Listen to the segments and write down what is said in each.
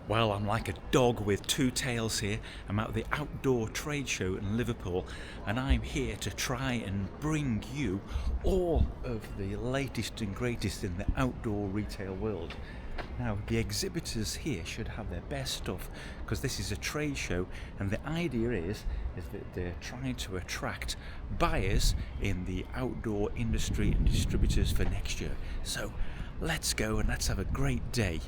Well, I'm like a dog with two tails here. I'm at the outdoor trade show in Liverpool, and I'm here to try and bring you all of the latest and greatest in the outdoor retail world. Now, the exhibitors here should have their best stuff because this is a trade show, and the idea is that they're trying to attract buyers in the outdoor industry and distributors for next year. So let's go and let's have a great day.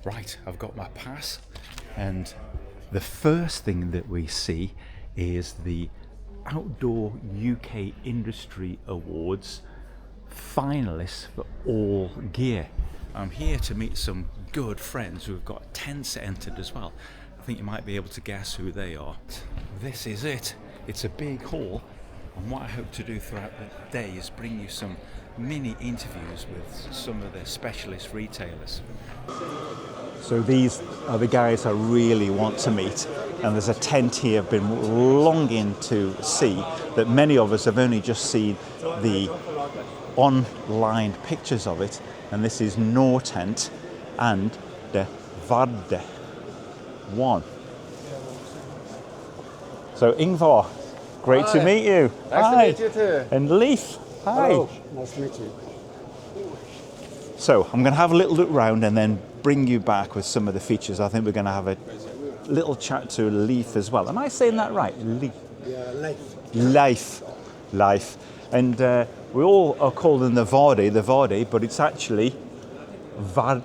Right, I've got my pass, and the first thing that we see is the Outdoor UK Industry Awards finalists for all gear. I'm here to meet some good friends who've got tents entered as well. I think you might be able to guess who they are. This is it. It's a big hall, and what I hope to do throughout the day is bring you some mini interviews with some of the specialist retailers. So these are the guys I really want to meet, and there's a tent here I've been longing to see that many of us have only just seen the online pictures of it, and this is Nortent and the Varde 1. So Ingvar, great to meet you. Nice to meet you too. And Leif, hi. Hello, nice to meet you. So I'm going to have a little look round and then bring you back with some of the features. I think we're going to have a little chat to Leif as well. Am I saying that right? Leif. Yeah, Leif. And we all are called in the Varde, but it's actually Varde.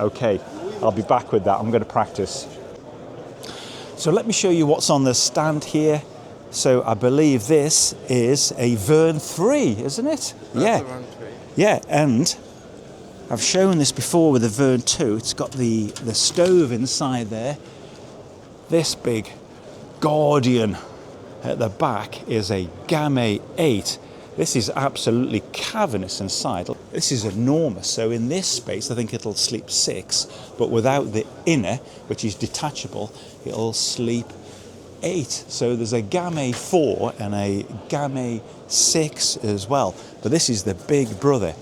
Okay, I'll be back with that. I'm going to practice. So let me show you what's on the stand here. So I believe this is a Vern 3, isn't it? That's a Vern 3. Yeah, and I've shown this before with the Vern 2. It's got the stove inside there. This big Guardian at the back is a Game 8. This is absolutely cavernous inside. This is enormous. So in this space, I think it'll sleep 6, but without the inner, which is detachable, it'll sleep 8. So there's a Game 4 and a Game 6 as well. But this is the big brother.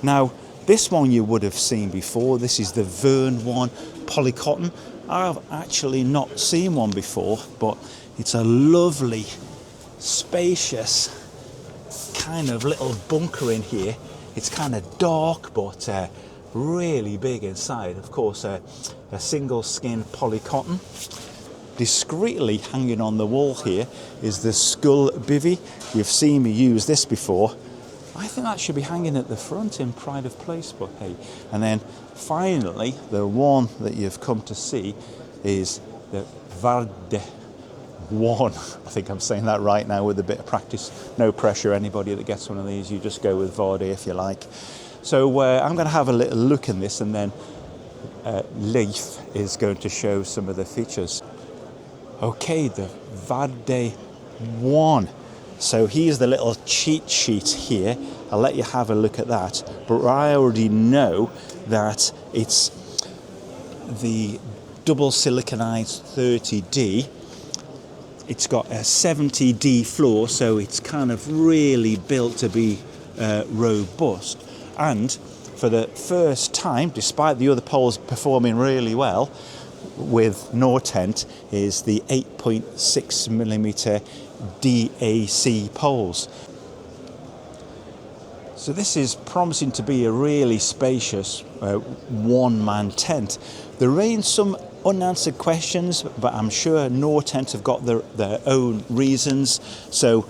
Now, this one you would have seen before. This is the Vern 1 polycotton. I've actually not seen one before, but it's a lovely, spacious kind of little bunker in here. It's kind of dark, but really big inside. Of course, a single skin polycotton. Discreetly hanging on the wall here is the skull bivvy. You've seen me use this before. I think that should be hanging at the front in pride of place, but hey. And then finally, the one that you've come to see is the Varde 1. I think I'm saying that right now with a bit of practice. No pressure, anybody that gets one of these, you just go with Varde if you like. So I'm going to have a little look in this, and then Leif is going to show some of the features. Okay, the Varde 1. So here's the little cheat sheet here. I'll let you have a look at that. But I already know that it's the double siliconized 30D. It's got a 70D floor, so it's kind of really built to be robust. And for the first time, despite the other poles performing really well, with Nortent is the 8.6mm DAC poles. So this is promising to be a really spacious one-man tent. There remain some unanswered questions, but I'm sure Nortent have got their own reasons. So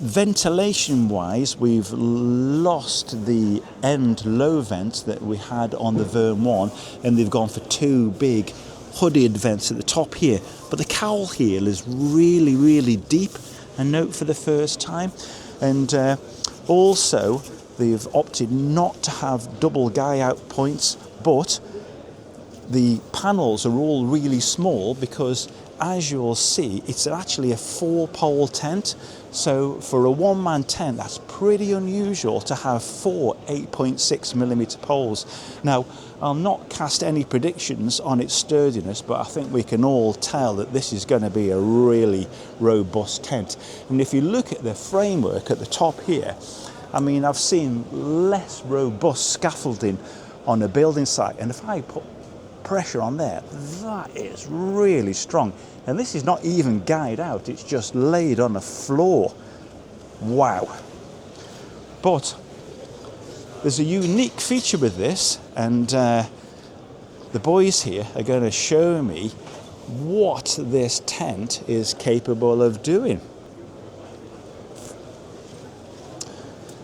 ventilation-wise, we've lost the end low vents that we had on the Vern 1, and they've gone for 2 big hooded vents at the top here. But the cowl heel is really, really deep, a note for the first time. And also, they've opted not to have double guy out points, but the panels are all really small because as you'll see, it's actually a 4-pole tent. So for a one-man tent, that's pretty unusual to have 4 8.6mm poles. Now, I'll not cast any predictions on its sturdiness, but I think we can all tell that this is going to be a really robust tent. And if you look at the framework at the top here, I mean, I've seen less robust scaffolding on a building site, and if I put pressure on there, that is really strong. And this is not even guyed out, it's just laid on the floor. Wow. But there's a unique feature with this, and the boys here are going to show me what this tent is capable of doing.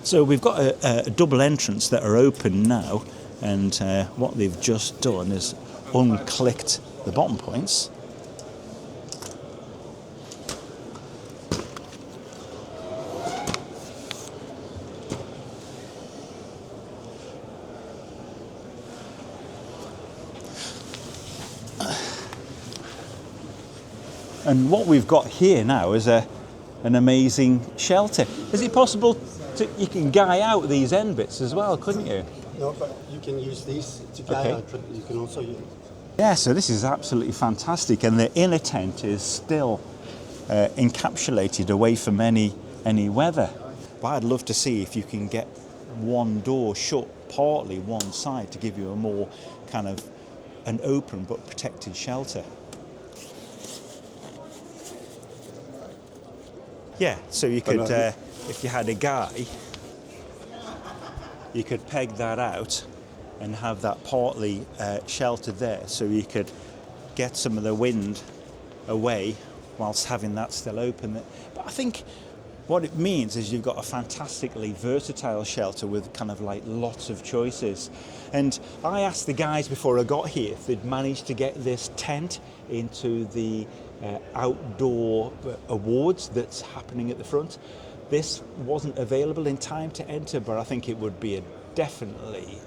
So we've got a double entrance that are open now, and what they've just done is unclicked the bottom points. And what we've got here now is an amazing shelter. Is it possible you can guy out these end bits as well, couldn't you? No, but you can use these to guy out, but you can also use... Yeah, so this is absolutely fantastic, and the inner tent is still encapsulated away from any weather. But I'd love to see if you can get one door shut partly one side to give you a more kind of an open but protected shelter. Yeah, so you could, if you had a guy, you could peg that out and have that partly sheltered there, so you could get some of the wind away whilst having that still open. But I think what it means is you've got a fantastically versatile shelter with kind of like lots of choices. And I asked the guys before I got here if they'd managed to get this tent into the outdoor awards that's happening at the front. This wasn't available in time to enter, but I think it would be definitely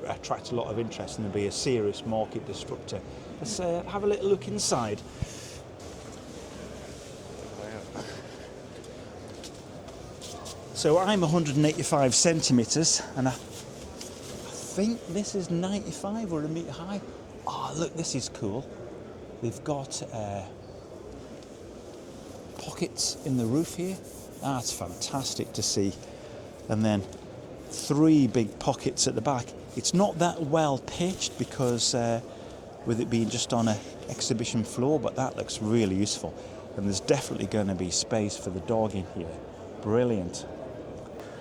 attract a lot of interest and be a serious market disruptor. Let's have a little look inside. So I'm 185 centimetres, and I think this is 95 or a metre high. Oh, look, this is cool. They've got pockets in the roof here. That's fantastic to see. And then 3 big pockets at the back. It's not that well pitched because with it being just on an exhibition floor, but that looks really useful. And there's definitely going to be space for the dog in here. Brilliant.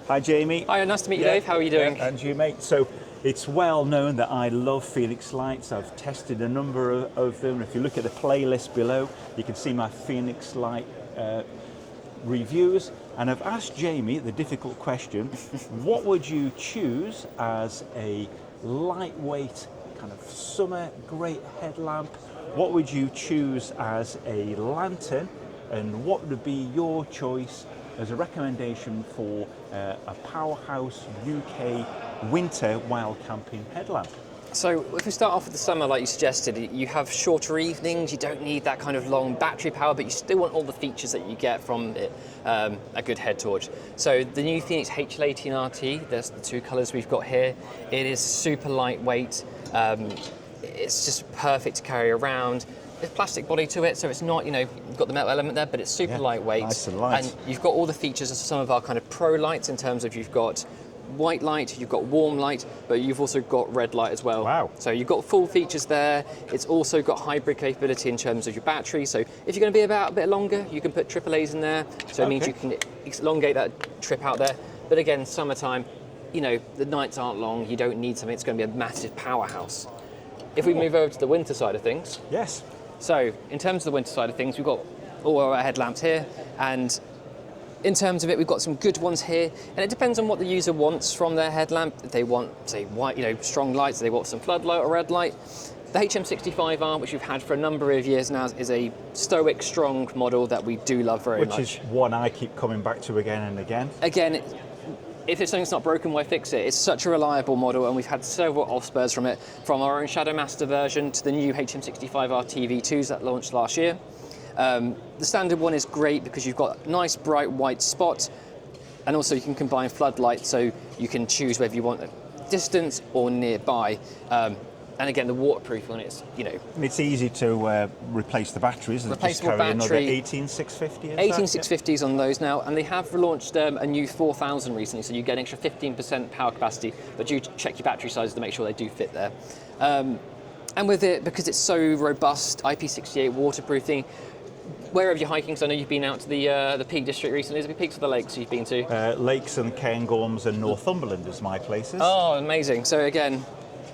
Hi, Jamie. Hi, nice to meet you, Dave. How are you doing? And you, mate. So it's well known that I love Fenix lights. I've tested a number of them. If you look at the playlist below, you can see my Fenix light reviews. And I've asked Jamie the difficult question, what would you choose as a lightweight kind of summer great headlamp? What would you choose as a lantern? And what would be your choice as a recommendation for a powerhouse UK winter wild camping headlamp? So if we start off with the summer, like you suggested, you have shorter evenings, you don't need that kind of long battery power, but you still want all the features that you get from it, a good head torch. So the new Fenix HL18RT, there's the 2 colours we've got here. It is super lightweight, it's just perfect to carry around. There's plastic body to it, so it's not, you've got the metal element there, but it's super lightweight. Nice and light. And you've got all the features of some of our kind of pro lights in terms of you've got white light, you've got warm light, but you've also got red light as well. Wow. So you've got full features there. It's also got hybrid capability in terms of your battery. So if you're going to be about a bit longer, you can put AAAs in there. So it means you can elongate that trip out there. But again, summertime, the nights aren't long. You don't need something that's going to be a massive powerhouse. If we move over to the winter side of things. Yes. So in terms of the winter side of things, we've got all our headlamps here, and in terms of it, we've got some good ones here, and it depends on what the user wants from their headlamp. If they want, say, white, strong lights, they want some floodlight or red light. The HM65R, which we've had for a number of years now, is a stoic, strong model that we do love very much. Which is one I keep coming back to again and again. Again, if it's something that's not broken, why fix it? It's such a reliable model, and we've had several off-spurs from it, from our own Shadowmaster version to the new HM65R TV2s that launched last year. The standard one is great because you've got a nice bright white spot, and also you can combine floodlight, so you can choose whether you want a distance or nearby. And again, the waterproof on it's, It's easy to replace the batteries. Replaceable just carry battery. Another 18650. 18650s on those now, and they have launched a new 4000 recently, so you get an extra 15% power capacity, but do check your battery sizes to make sure they do fit there. And with it, because it's so robust, IP68 waterproofing, wherever you're hiking, because I know you've been out to the Peak District recently. Is it Peaks or the Lakes you've been to? Lakes and Cairngorms and Northumberland is my places. Oh, amazing. So again,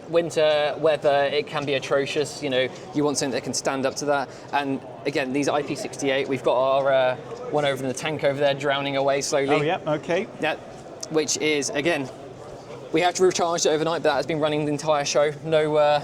winter weather, it can be atrocious. You want something that can stand up to that. And again, these are IP68. We've got our one over in the tank over there drowning away slowly. Oh, yeah, okay. Yeah, which is, again, we have to recharge it overnight, but that has been running the entire show. No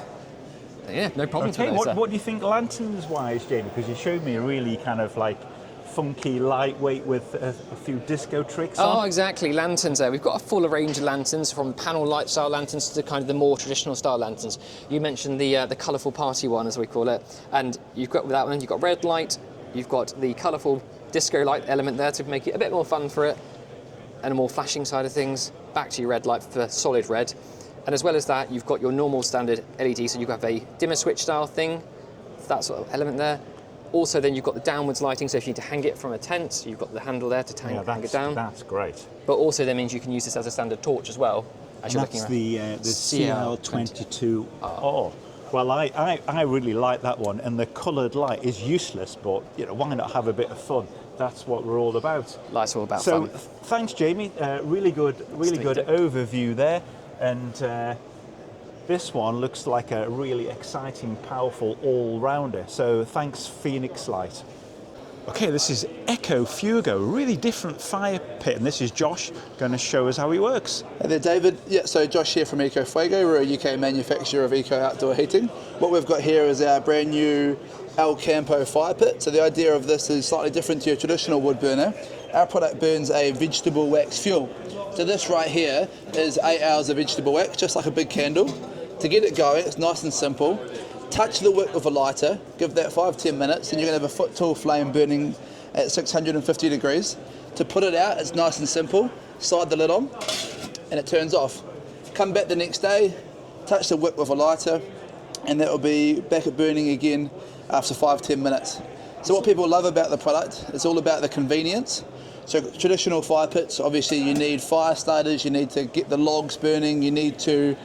problems Okay, with those. what do you think lanterns-wise, Jamie? Because you showed me a really kind of like funky, lightweight with a few disco tricks on. Oh, exactly, lanterns there. We've got a full range of lanterns, from panel light style lanterns to kind of the more traditional style lanterns. You mentioned the colourful party one, as we call it, and you've got that one, you've got red light, you've got the colourful disco light element there to make it a bit more fun for it, and a more flashing side of things, back to your red light for solid red. And as well as that, you've got your normal standard LED, so you have a dimmer switch style thing, that sort of element there. Also, then you've got the downwards lighting, so if you need to hang it from a tent, you've got the handle there to hang it down. That's great. But also that means you can use this as a standard torch as well, as you're looking That's around. the CL22. Oh, well, I really like that one, and the coloured light is useless, but why not have a bit of fun? That's what we're all about. Light's all about fun. So, thanks, Jamie. Really good overview there, and this one looks like a really exciting, powerful all-rounder. So thanks, Fenix Light. Okay, this is Echo Fuego, really different fire pit, and this is Josh going to show us how he works. Hey there, David. Yeah, so Josh here from Eco Fuego. We're a UK manufacturer of eco outdoor heating. What we've got here is our brand new El Campo fire pit. So the idea of this is slightly different to your traditional wood burner. Our product burns a vegetable wax fuel. So this right here is 8 hours of vegetable wax, just like a big candle. To get it going, it's nice and simple. Touch the wick with a lighter, give that 5-10 minutes, and you're going to have a foot tall flame burning at 650 degrees. To put it out, it's nice and simple. Slide the lid on, and it turns off. Come back the next day, touch the wick with a lighter, and that will be back at burning again after 5-10 minutes. So what people love about the product, it's all about the convenience. So traditional fire pits, obviously you need fire starters, you need to get the logs burning, you need to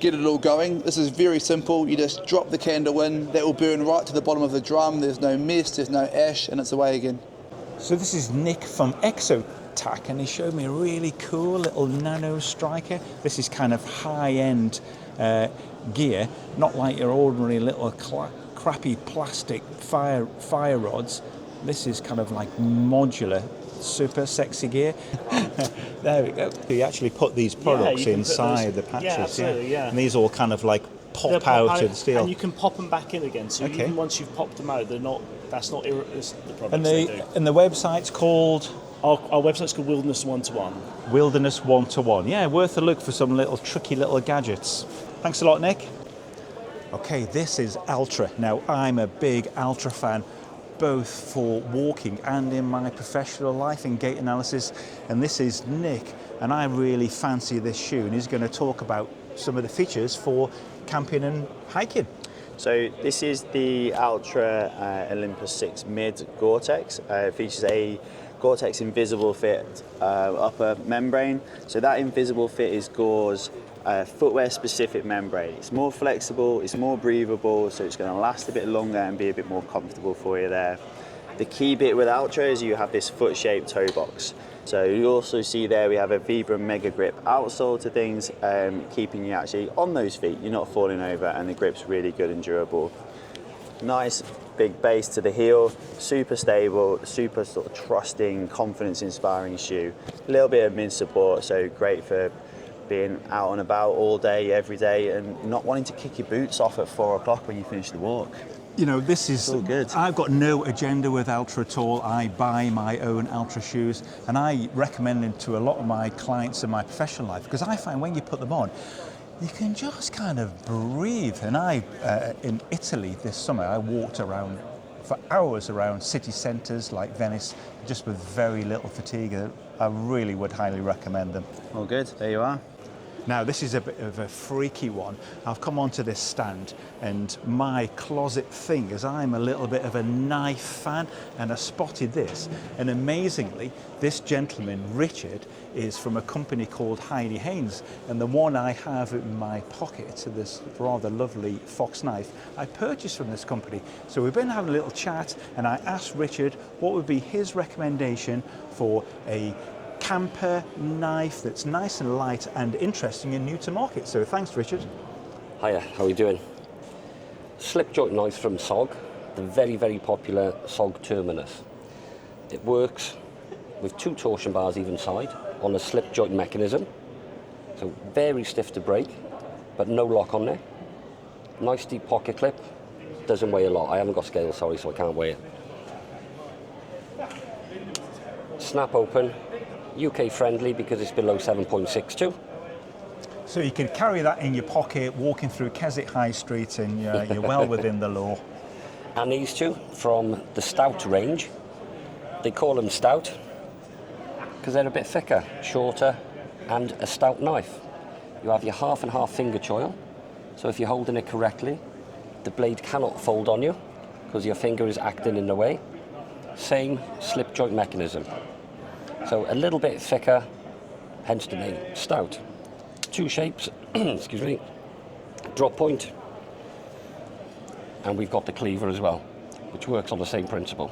get it all going. This is very simple. You just drop the candle in, that will burn right to the bottom of the drum. There's no mist, there's no ash, and it's away again. So this is Nick from Exotac, and he showed me a really cool little nano striker. This is kind of high-end gear, not like your ordinary little crappy plastic fire rods. This is kind of like modular, super sexy gear. There we go. You actually put these products inside the patches. Yeah, absolutely, yeah. And these all kind of like pop out of the steel. And you can pop them back in again. So even once you've popped them out, that's not the products and they do. And the website's called? Our website's called Wilderness 1-to-1. Wilderness 1-to-1. Yeah, worth a look for some tricky little gadgets. Thanks a lot, Nick. Okay, this is Altra. Now, I'm a big Altra fan, both for walking and in my professional life in gait analysis. And this is Nick, and I really fancy this shoe, and he's going to talk about some of the features for camping and hiking. So this is the Altra Olympus 6 Mid Gore-Tex. It features a Gore-Tex invisible fit upper membrane. So that invisible fit is Gore's footwear specific membrane. It's more flexible, it's more breathable, so it's going to last a bit longer and be a bit more comfortable for you there. The key bit with Altra is you have this foot shaped toe box. So you also see there we have a Vibram Mega Grip outsole to things, keeping you actually on those feet, you're not falling over, and the grip's really good and durable. Nice big base to the heel, super stable, super sort of trusting, confidence inspiring shoe. A little bit of mid support, so great for being out and about all day, every day, and not wanting to kick your boots off at 4 o'clock when you finish the walk. You know, this is all good. I've got no agenda with Altra at all. I buy my own Altra shoes, and I recommend them to a lot of my clients in my professional life, because I find when you put them on, you can just kind of breathe. And in Italy this summer, I walked around for hours around city centres like Venice, just with very little fatigue. I really would highly recommend them. All good, there you are. Now this is a bit of a freaky one. I've come onto this stand and my closet thing is I'm a little bit of a knife fan, and I spotted this, and amazingly this gentleman Richard is from a company called Heine Haynes, and the one I have in my pocket, this rather lovely fox knife, I purchased from this company. So we've been having a little chat and I asked Richard what would be his recommendation for a camper knife that's nice and light and interesting and new to market. So thanks, Richard. Hiya, how are you doing? Slip joint knife from SOG, the very, very popular SOG Terminus. It works with 2 torsion bars either side on a slip joint mechanism. So very stiff to break, but no lock on there. Nice deep pocket clip, doesn't weigh a lot. I haven't got scales, sorry, so I can't weigh it. Snap open, UK friendly because it's below 7.62. So you can carry that in your pocket, walking through Keswick High Street, and you're well within the law. And these two from the stout range, they call them stout because they're a bit thicker, shorter, and a stout knife. You have your half and half finger choil, so if you're holding it correctly, the blade cannot fold on you because your finger is acting in the way. Same slip joint mechanism. So a little bit thicker, hence the name stout. 2 shapes, excuse me, drop point, and we've got the cleaver as well, which works on the same principle.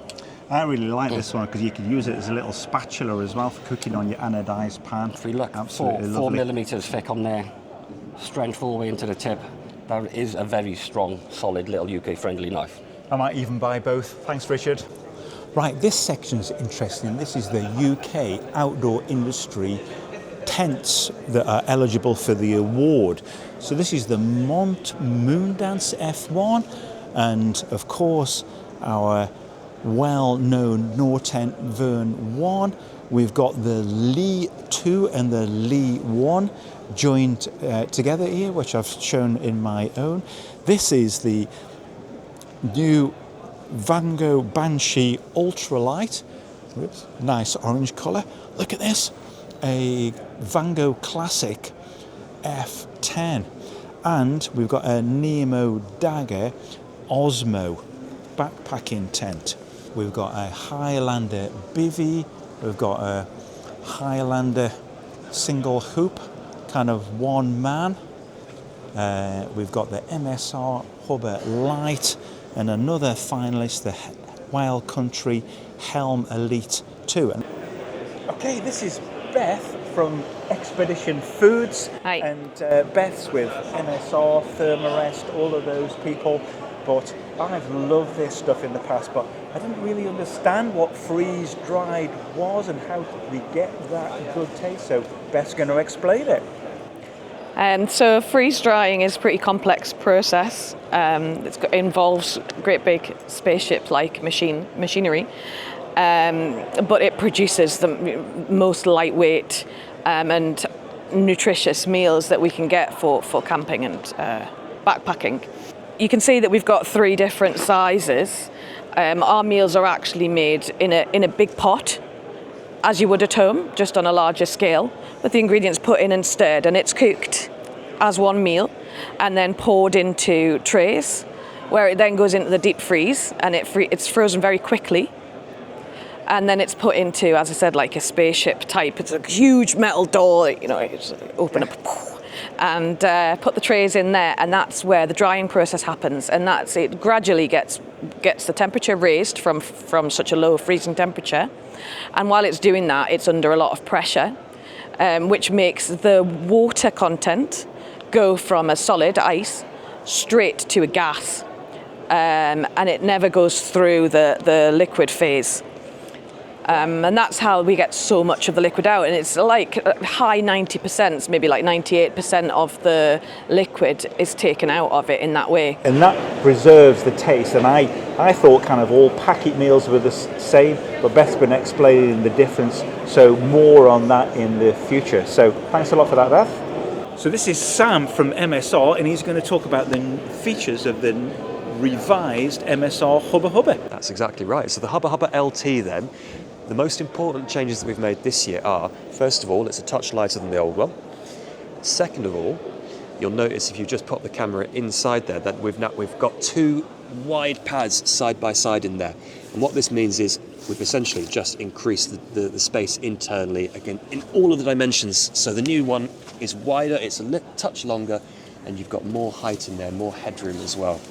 I really like this one because you can use it as a little spatula as well for cooking on your anodized pan. If we look, absolutely 4 millimeters thick on there, strength all the way into the tip. That is a very strong, solid little UK friendly knife. I might even buy both. Thanks, Richard. Right, this section's interesting. This is the UK outdoor industry tents that are eligible for the award. So this is the Montane F1, and of course our well-known Nortent Varde 1. We've got the Lee 2 and the Lee 1 joined together here, which I've shown in my own. This is the new Vango Banshee Ultralight. Oops, nice orange colour. Look at this, a Vango Classic F10, and we've got a Nemo Dagger Osmo backpacking tent. We've got a Highlander bivvy. We've got a Highlander single hoop, kind of one man. We've got the MSR Hubba Light, and another finalist, the Wild Country Helm Elite 2. Okay, this is Beth from Expedition Foods. Hi. And Beth's with MSR, Thermarest, all of those people. But I've loved this stuff in the past, but I didn't really understand what freeze-dried was and how we get that good taste. So Beth's going to explain it. So freeze drying is a pretty complex process. It involves great big spaceship-like machinery, but it produces the most lightweight and nutritious meals that we can get for camping and backpacking. You can see that we've got 3 different sizes. Our meals are actually made in a big pot, as you would at home, just on a larger scale, with the ingredients put in and stirred, and it's cooked as one meal and then poured into trays, where it then goes into the deep freeze, and it's frozen very quickly, and then it's put into, as I said, like a spaceship type. It's a huge metal door, it's open up and put the trays in there, and that's where the drying process happens, and it gradually gets the temperature raised from such a low freezing temperature. And while it's doing that, it's under a lot of pressure, which makes the water content go from a solid ice straight to a gas, and it never goes through the liquid phase. And that's how we get so much of the liquid out, and it's like high 90%, maybe like 98% of the liquid is taken out of it in that way. And that preserves the taste, and I thought kind of all packet meals were the same, but Beth's been explaining the difference, so more on that in the future. So thanks a lot for that, Beth. So this is Sam from MSR, and he's going to talk about the features of the revised MSR Hubba Hubba. That's exactly right. So the Hubba Hubba LT then, the most important changes that we've made this year are, first of all, it's a touch lighter than the old one. Second of all, you'll notice if you just pop the camera inside there that we've got two wide pads side by side in there. And what this means is we've essentially just increased the space internally, again, in all of the dimensions. So the new one is wider, it's a touch longer, and you've got more height in there, more headroom as well.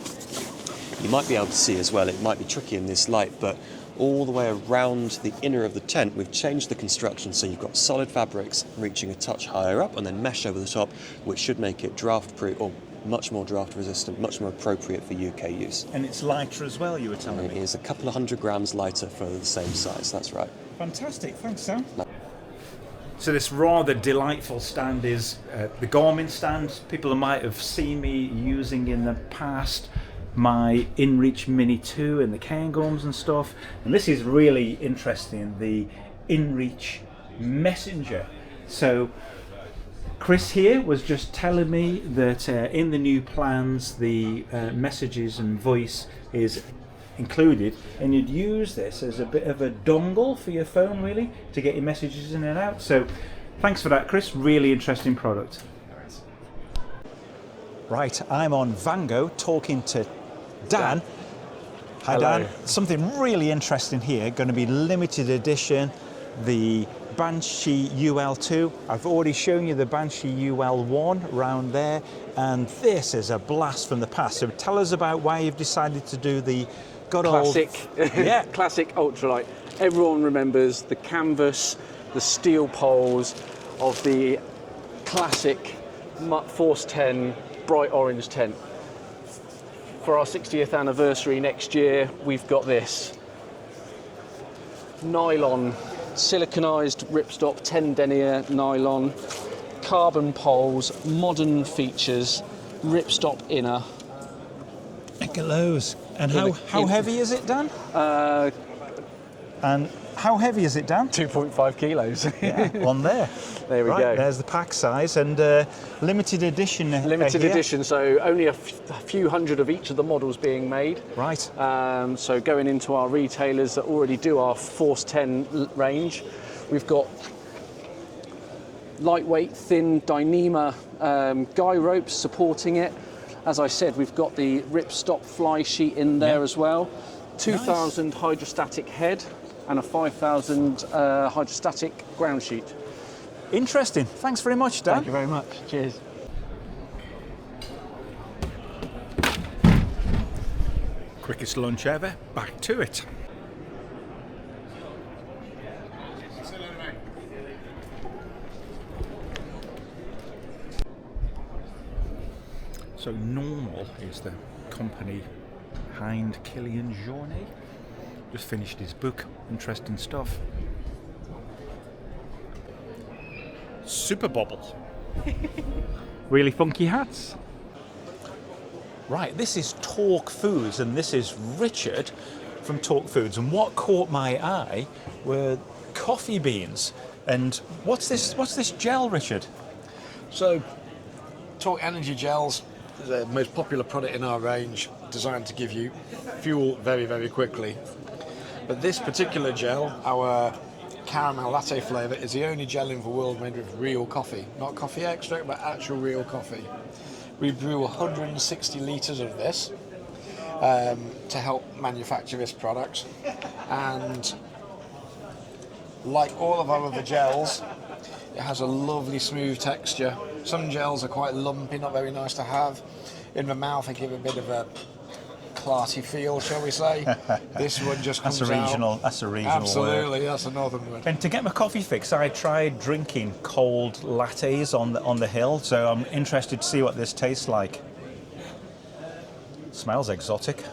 You might be able to see as well, it might be tricky in this light, but all the way around the inner of the tent, we've changed the construction so you've got solid fabrics reaching a touch higher up and then mesh over the top, which should make it draft-proof, or much more draft resistant, much more appropriate for UK use. And it's lighter as well, you were telling me? It is a couple of 100 grams lighter for the same size, that's right. Fantastic, thanks Sam. So this rather delightful stand is the Garmin stand. People might have seen me using in the past my InReach Mini 2 and the Cairngorms and stuff. And this is really interesting, the InReach Messenger. So Chris here was just telling me that in the new plans the messages and voice is included, and you'd use this as a bit of a dongle for your phone really to get your messages in and out. So thanks for that, Chris, really interesting product. Right, I'm on Vango talking to Dan. Hi Hello. Dan. Something really interesting here, going to be limited edition, the Banshee UL2. I've already shown you the Banshee UL1 around there, and this is a blast from the past. So tell us about why you've decided to do the good classic, old... Yeah. classic ultralight. Everyone remembers the canvas, the steel poles of the classic Force 10 bright orange tent. For our 60th anniversary next year, we've got this nylon, siliconized ripstop 10 denier nylon, carbon poles, modern features, ripstop inner. Look at those. And how heavy is it, Dan? And how heavy is it, Dan? 2.5 kilos. Yeah, one there. There we go. There's the pack size, and limited edition. Limited edition, so only a few hundred of each of the models being made. Right. So going into our retailers that already do our Force 10 range, we've got lightweight, thin Dyneema guy ropes supporting it. As I said, we've got the ripstop fly sheet in there as well. 2,000 hydrostatic head and a 5,000 hydrostatic ground sheet. Interesting. Thanks very much, Dan. Thank you very much. Cheers. Quickest lunch ever. Back to it. So Normal is the company behind Killian's Journey. Just finished his book. Interesting stuff. Super bobble. Really funky hats. Right, this is Torq Foods, and this is Richard from Torq Foods. And what caught my eye were coffee beans. And what's this gel, Richard? So, Torq Energy Gels is the most popular product in our range, designed to give you fuel very, very quickly. But this particular gel, our caramel latte flavour, is the only gel in the world made with real coffee. Not coffee extract, but actual real coffee. We brew 160 litres of this to help manufacture this product. And like all of our other gels, it has a lovely smooth texture. Some gels are quite lumpy, not very nice to have. In the mouth, they give a bit of a clarty feel, shall we say. This one just comes That's a regional word. Absolutely, that's a northern word. And to get my coffee fix, I tried drinking cold lattes on the hill, so I'm interested to see what this tastes like. Smells exotic.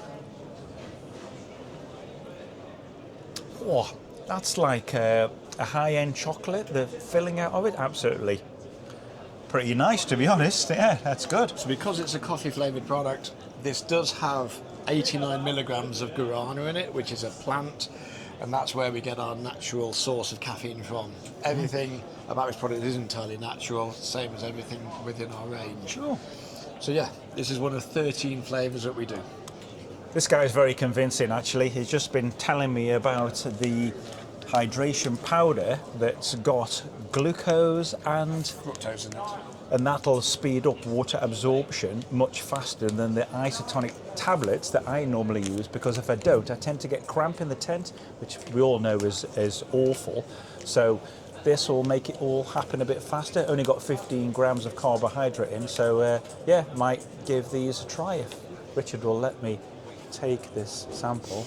Oh, that's like a high-end chocolate, the filling out of it, absolutely. Pretty nice, to be honest. Yeah, that's good. So because it's a coffee-flavoured product, this does have 89 milligrams of guarana in it, which is a plant, and that's where we get our natural source of caffeine from. Everything about this product is entirely natural, same as everything within our range. Sure. So yeah, this is one of 13 flavours that we do. This guy's very convincing, actually. He's just been telling me about the hydration powder that's got glucose and Fructose in it. and that'll speed up water absorption much faster than the isotonic tablets that I normally use, because if I don't, I tend to get cramp in the tent, which we all know is awful. So this will make it all happen a bit faster. Only got 15 grams of carbohydrate in, so yeah, might give these a try if Richard will let me take this sample.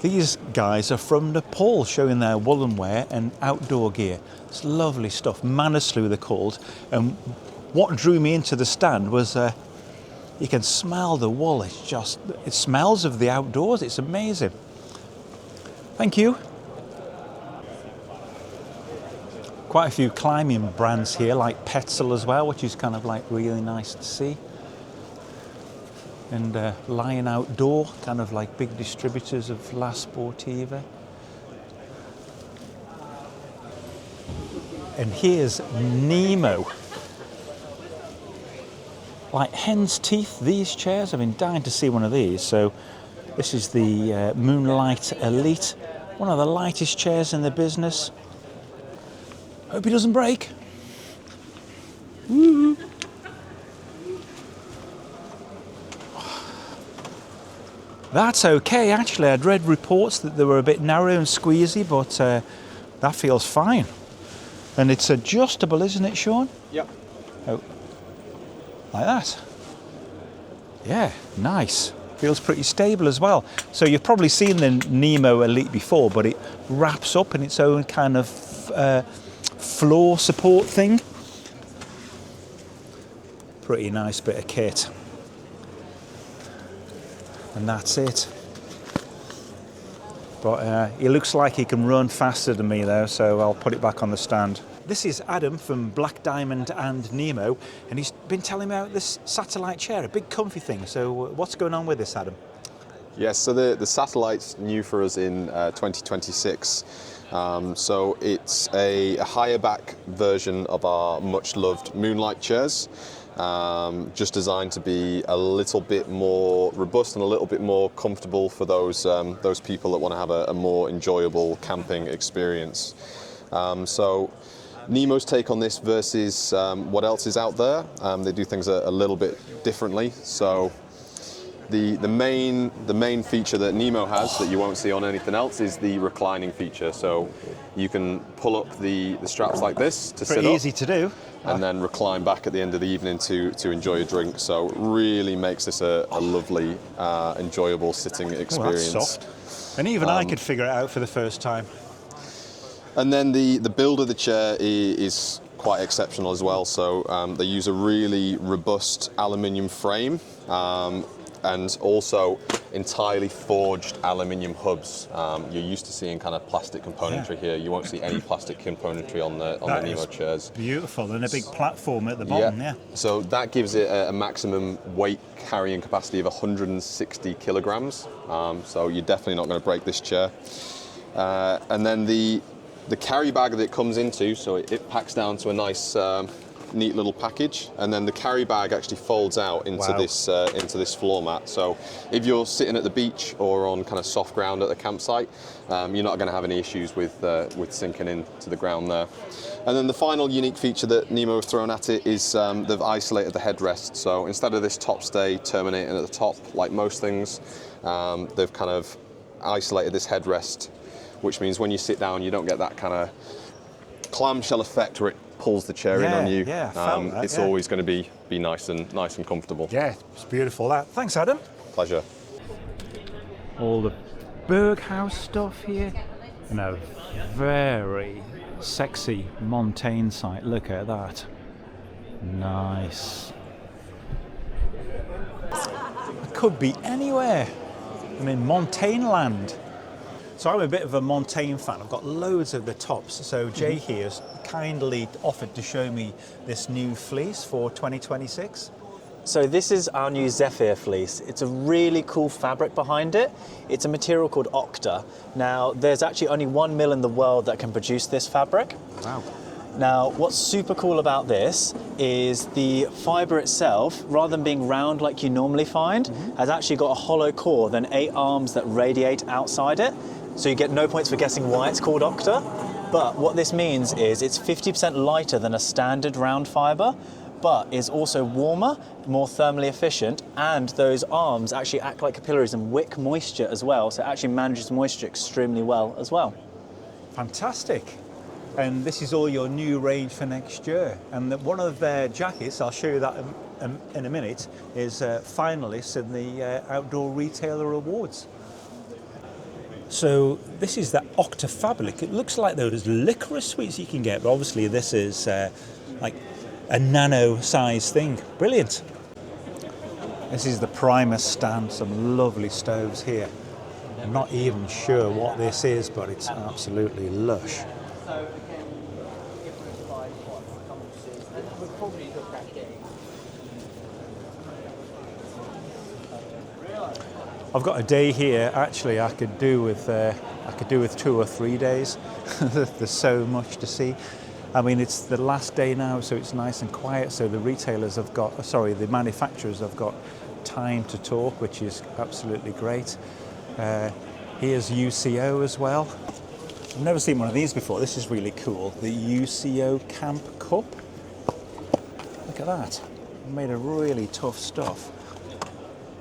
These guys are from Nepal, showing their woolen wear and outdoor gear. It's lovely stuff. Manisloo they're called. And what drew me into the stand was you can smell the wool. It smells of the outdoors. It's amazing. Thank you. Quite a few climbing brands here, like Petzl as well, which is kind of like really nice to see. And Lion Outdoor, kind of like big distributors of La Sportiva. And here's Nemo. Like hen's teeth, these chairs. I've been dying to see one of these. So this is the Moonlight Elite, one of the lightest chairs in the business. Hope he doesn't break. Woo! That's okay, actually. I'd read reports that they were a bit narrow and squeezy, but that feels fine. And it's adjustable, isn't it, Sean? Yep. Oh, like that. Yeah, nice. Feels pretty stable as well. So you've probably seen the Nemo Elite before, but it wraps up in its own kind of floor support thing. Pretty nice bit of kit. And that's it. But he looks like he can run faster than me though, so I'll put it back on the stand. This is Adam from Black Diamond and Nemo, and he's been telling me about this satellite chair, a big comfy thing. So what's going on with this, Adam? Yes, so the satellite's new for us in 2026. So it's a higher back version of our much loved Moonlight chairs. Just designed to be a little bit more robust and a little bit more comfortable for those people that want to have a more enjoyable camping experience. So Nemo's take on this versus what else is out there, they do things a little bit differently. So the main feature that Nemo has that you won't see on anything else is the reclining feature. So you can pull up the straps like this to sit up. Pretty easy to do. And then recline back at the end of the evening to enjoy a drink. So really makes this a lovely, enjoyable sitting experience. Oh, that's soft. And even I could figure it out for the first time. And then the build of the chair is quite exceptional as well. So they use a really robust aluminium frame and also entirely forged aluminium hubs. You're used to seeing kind of plastic componentry here. You won't see any plastic componentry on the Nemo chairs. Beautiful, and a big platform at the bottom, yeah. So that gives it a maximum weight carrying capacity of 160 kilograms. So you're definitely not going to break this chair. And then the carry bag that it comes into, so it packs down to a nice neat little package, and then the carry bag actually folds out into this floor mat. So if you're sitting at the beach or on kind of soft ground at the campsite, you're not going to have any issues with sinking into the ground there. And then the final unique feature that Nemo have thrown at it is they've isolated the headrest. So instead of this top stay terminating at the top like most things, they've kind of isolated this headrest, which means when you sit down you don't get that kind of clamshell effect where it pulls the chair in on you. Yeah, I felt that, it's always going to be nice and comfortable. Yeah, it's beautiful that. Thanks, Adam. Pleasure. All the Berghaus stuff here, and a very sexy Montane site. Look at that. Nice. It could be anywhere. I'm in Montane land. So I'm a bit of a Montane fan. I've got loads of the tops. So Jay here's kindly offered to show me this new fleece for 2026. So this is our new Zephyr fleece. It's a really cool fabric behind it. It's a material called Octa. Now, there's actually only one mill in the world that can produce this fabric. Wow. Now, what's super cool about this is the fibre itself, rather than being round like you normally find, has actually got a hollow core, then 8 arms that radiate outside it. So you get no points for guessing why it's called Octa. But what this means is it's 50% lighter than a standard round fibre, but is also warmer, more thermally efficient, and those arms actually act like capillaries and wick moisture as well, so it actually manages moisture extremely well as well. Fantastic. And this is all your new range for next year. And one of their jackets, I'll show you that in a minute, is finalists in the Outdoor Retailer Awards. So this is the Octa fabric. It looks like those licorice sweets you can get, but obviously this is like a nano size thing. Brilliant. This is the Primus stand, some lovely stoves here. I'm not even sure what this is, but it's absolutely lush. I've got a day here. Actually, I could do with 2 or 3 days. There's so much to see. I mean, it's the last day now, so it's nice and quiet. So the retailers have got, the manufacturers have got time to talk, which is absolutely great. Here's UCO as well. I've never seen one of these before. This is really cool. The UCO Camp Cup. Look at that. Made of really tough stuff.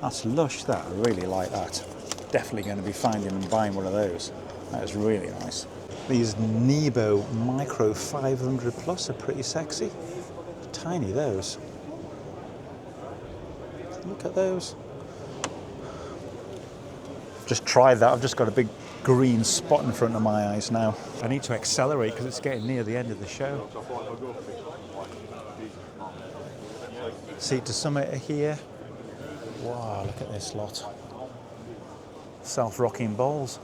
That's lush, that. I really like that. Definitely going to be finding and buying one of those. That is really nice. These Nebo Micro 500 Plus are pretty sexy. Tiny, those. Look at those. Just tried that. I've just got a big green spot in front of my eyes now. I need to accelerate because it's getting near the end of the show. Seat to summit here. Wow, look at this lot. Self-rocking bowls.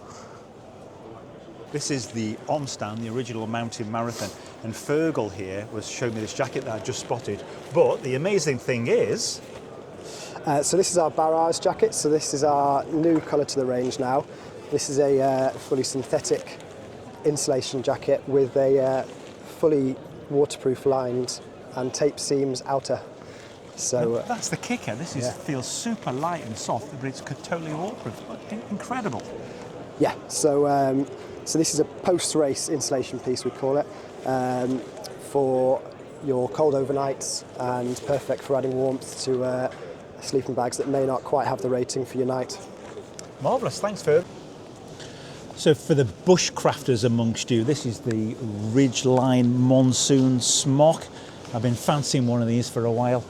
This is the on stand, the original mountain marathon. And Fuego here was showing me this jacket that I just spotted. But the amazing thing is... so this is our barrage jacket. So this is our new colour to the range now. This is a fully synthetic insulation jacket with a fully waterproof lined and tape seams outer. So that's the kicker. This feels super light and soft, but it's totally waterproof. Incredible. Yeah. So so this is a post-race insulation piece, we call it, for your cold overnights and perfect for adding warmth to sleeping bags that may not quite have the rating for your night. Marvellous. Thanks, Ferb. So for the bushcrafters amongst you, this is the Ridgeline Monsoon Smock. I've been fancying one of these for a while.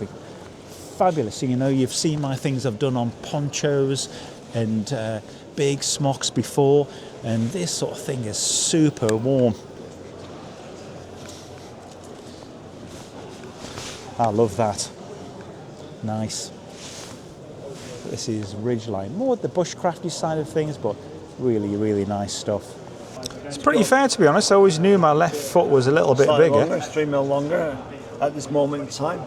Fabulous. You know, you've seen my things I've done on ponchos and big smocks before, and this sort of thing is super warm. I love that. Nice. This is Ridgeline, more the bushcrafty side of things, but really, really nice stuff. It's pretty fair, to be honest. I always knew my left foot was a little bit bigger. Longer, 3 mil longer at this moment in time.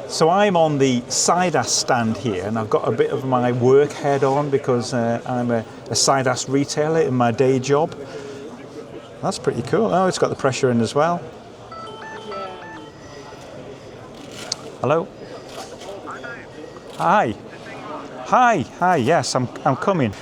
So I'm on the Sidass stand here, and I've got a bit of my work head on because I'm a Sidass retailer in my day job. That's pretty cool. Oh, it's got the pressure in as well. Hello? Hi. Hi, yes, I'm coming.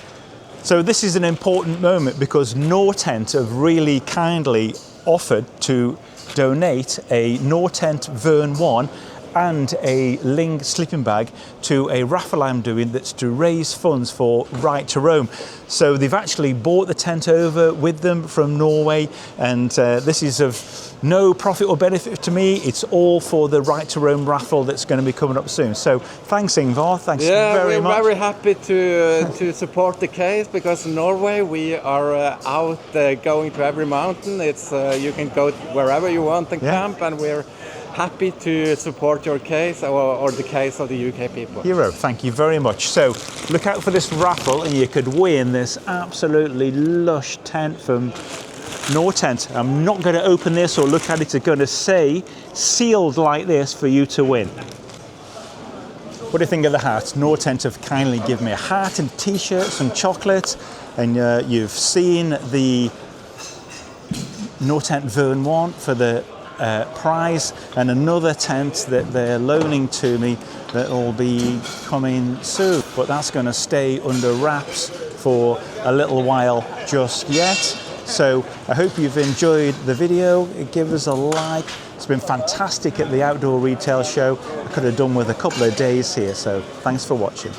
So this is an important moment because Nortent have really kindly offered to donate a Nortent Verne 1 and a Ling sleeping bag to a raffle I'm doing that's to raise funds for Right to Roam. So they've actually bought the tent over with them from Norway, and this is of no profit or benefit to me. It's all for the Right to Roam raffle that's going to be coming up soon. So thanks, Ingvar. Thanks very much. We're very happy to support the case because in Norway we are out going to every mountain. It's you can go wherever you want and camp, and we're happy to support your case or the case of the UK people. Hero, thank you very much. So look out for this raffle and you could win this absolutely lush tent from Nortent. I'm not going to open this or look at it. It's going to say sealed like this for you to win. What do you think of the hat? Nortent have kindly given me a hat and t-shirt, some chocolate, and you've seen the Nortent Varde 1 for the prize, and another tent that they're loaning to me that will be coming soon, but that's going to stay under wraps for a little while just yet. So I hope you've enjoyed the video. Give us a like. It's been fantastic at the outdoor retail show. I could have done with a couple of days here, so thanks for watching.